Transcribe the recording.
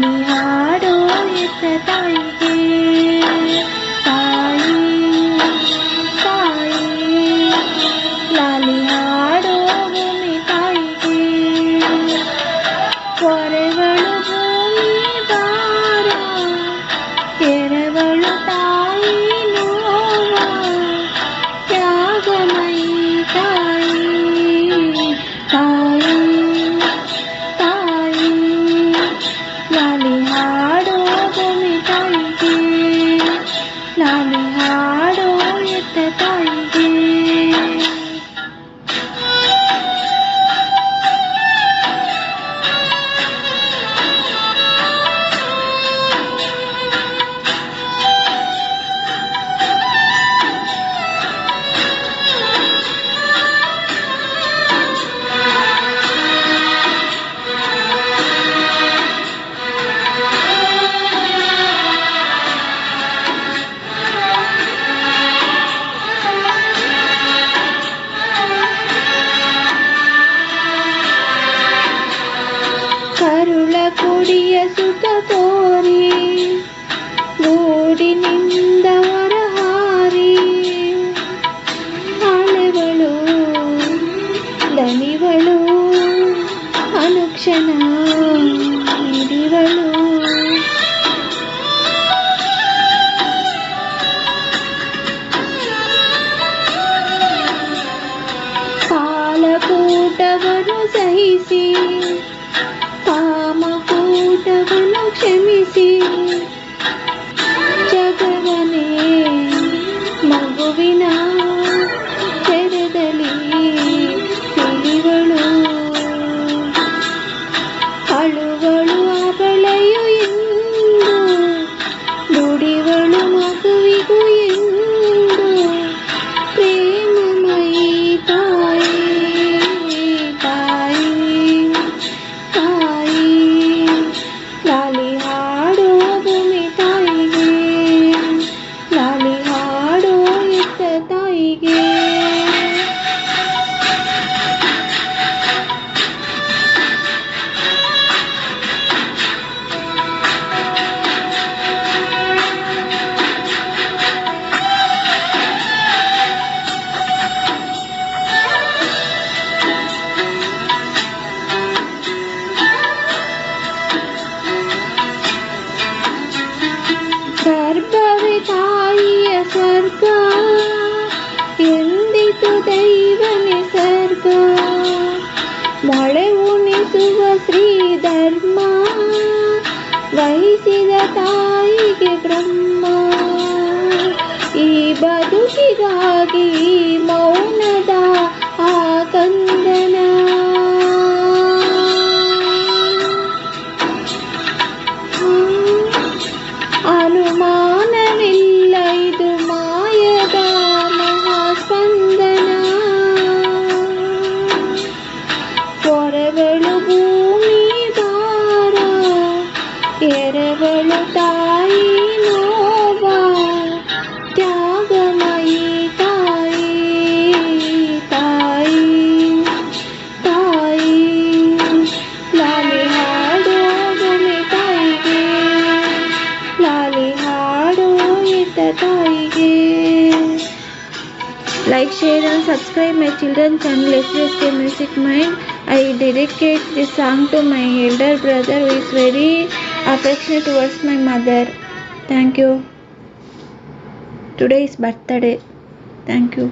ಲಾಲಿ ಹಾಡೋ ಎತ್ತ ತಾಯಿಗೆ, ತಾಯಿ ತಾಯಿ ಲಾಲಿ ಹಾಡೋ ಭೂಮಿ ತಾಯಿಗೆ. ಹೊರೆಗಳು ಭೂಮಿ ಭಾರ, ಎರವಳು ತಾಯಿ ನೋವ, ತ್ಯಾಗಮಯಿ ತಾಯಿ, ತಾಯಿ ತಾಯಿ ಲಾಲಿ ಹಾಡೋ ಭೂಮಿ ತಾಯಿಗೆ, ಲಾಲಿ ಹಾಡೋ ಎತ್ತ ತಾಯಿಗೆ. ಕರುಳ ಕುಡಿಯ ಸುಖ ಕೋರಿ ಗೂಡಿನಿಂದ ಹೊರಹಾರಿ, ಅಲೆಗಳು ದನಿವಳು ಅನುಕ್ಷಣ ಹಿಡಿವಳು. ಕಾಲಕೂಟವನ್ನು ಸಹಿಸಿ ಕಾಮಕೂಟವನ್ನು ಕ್ಷಮಿಸಿ, ಜಗವನೇ ಮಗುವಿನ ತೆರೆದಲ್ಲಿ ತಿಳಿವಳು. ಅಳುವಳು ಅವಳೆಯು ಎಂದು, ನುಡಿವಳು ಮಗುವಿಗೂ ಎಂದು, ಪ್ರೇಮಮಯಿ ತಾಯಿ, ತಾಯಿ ತಾಯಿ ಲಾಲಿ ಹಾಡೋ ಭೂಮಿ ತಾಯಿಗೆ, ಲಾಲಿ ಹಾಡೋ ಎತ್ತ ತಾಯಿಗೆ. ಗರ್ಭವೇ ತಾಯಿಯ ಸ್ವರ್ಗ ಎಂದಿತು ದೈವನೇ ಸರ್ಗ, ಮೊಳೆ ಉಣಿಸುವ ಶ್ರೀ ಧರ್ಮ ವಹಿಸಿದ ತಾಯಿಗೆ ಬ್ರಹ್ಮ. ಈ ಬದುಕಿಗಾಗಿ ಮೌನದ ಆ ಕಂದನ, ಅನುಮಾನವಿಲ್ಲ ಇದು ಮಾಯದ ಮಹಾಸ್ಪಂದನ. ಹೊರವಳು ಭೂಮಿ ಭಾರ, ಎರವಳು ತಾಯಿ ನೋವ, ತ್ಯಾಗಮಯಿ ತಾಯಿ, ತಾಯಿ ತಾಯಿ ಲಾಲಿ ಹಾಡೋ ಭೂಮಿ ತಾಯಿಗೆ, ಲಾಲಿ ಹಾಡೋ ಎತ್ತ ತಾಯಿಗೆ. Like, share and subscribe my children's channel SVSK Music Mind. I dedicate this song to my elder brother who is very affectionate towards my mother. Thank you. Today is birthday. Thank you.